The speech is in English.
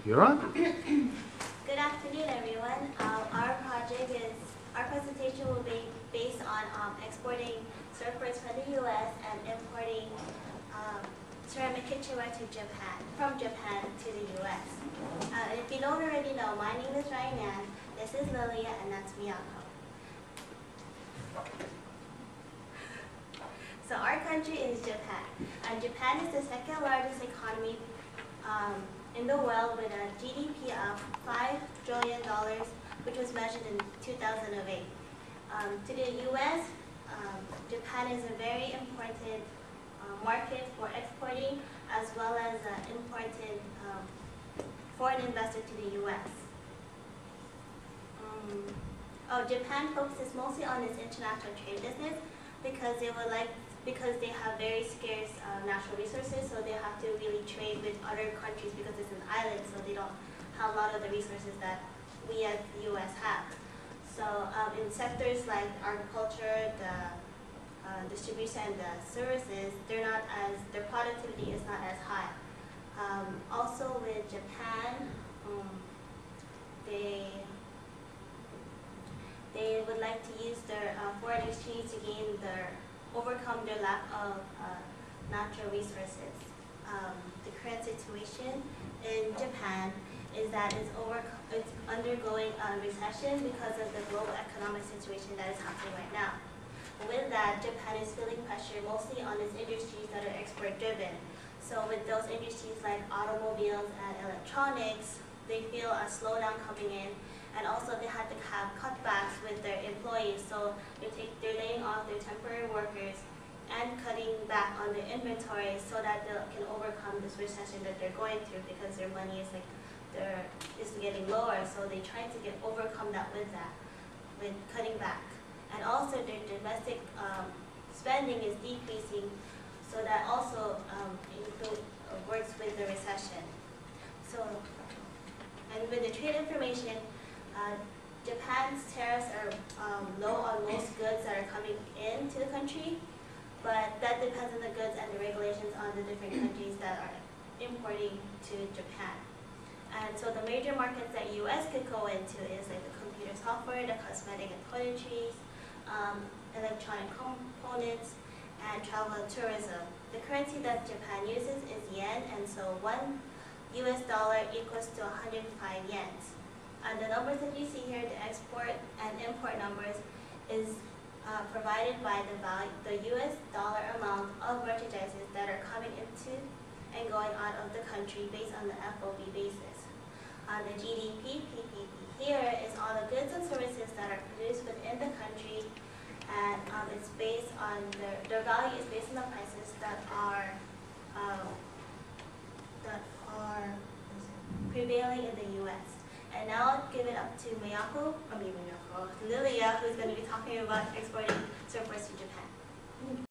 You're on. Good afternoon, everyone. Our presentation will be based on exporting surfboards from the U.S. and importing ceramic kitchenware from Japan to the U.S. And if you don't already know, my name is Ryan, this is Lilia, and that's Miyako. So our country is Japan, and Japan is the second largest economy in the world with a GDP of $5 trillion, which was measured in 2008. To the U.S., Japan is a very important market for exporting as well as important foreign investor to the U.S. Japan focuses mostly on its international trade business because they have very scarce natural resources, so they have to really trade with other countries because it's an island, so they don't have a lot of the resources that we as the U.S. have. So in sectors like agriculture, the distribution and the services, their productivity is not as high. Also with Japan, they would like to use their foreign exchange to overcome their lack of natural resources. The current situation in Japan is that it's undergoing a recession because of the global economic situation that is happening right now. With that, Japan is feeling pressure mostly on its industries that are export-driven. So with those industries like automobiles and electronics, they feel a slowdown coming in. And also they had to have cutbacks with their employees, so they're laying off their temporary workers and cutting back on their inventory so that they can overcome this recession that they're going through because their money is getting lower. So they try to overcome that with cutting back. And also their domestic spending is decreasing, so that also works with the recession. And with the trade information, Japan's tariffs are low on most goods that are coming into the country, but that depends on the goods and the regulations on the different countries that are importing to Japan. And so the major markets that U.S. could go into is like the computer software, the cosmetic and toiletries, electronic components, and travel and tourism. The currency that Japan uses is yen, and so $1 equals to 105 yens. And the numbers that you see here, the export and import numbers, is provided by the U.S. dollar amount of merchandises that are coming into and going out of the country based on the FOB basis. The GDP, PPP here, is all the goods and services that are produced within the country, and it's based on their value is based on the prices that are prevailing in the U.S. And now I'll give it up to Lilia, who's going to be talking about exporting surfboards to Japan.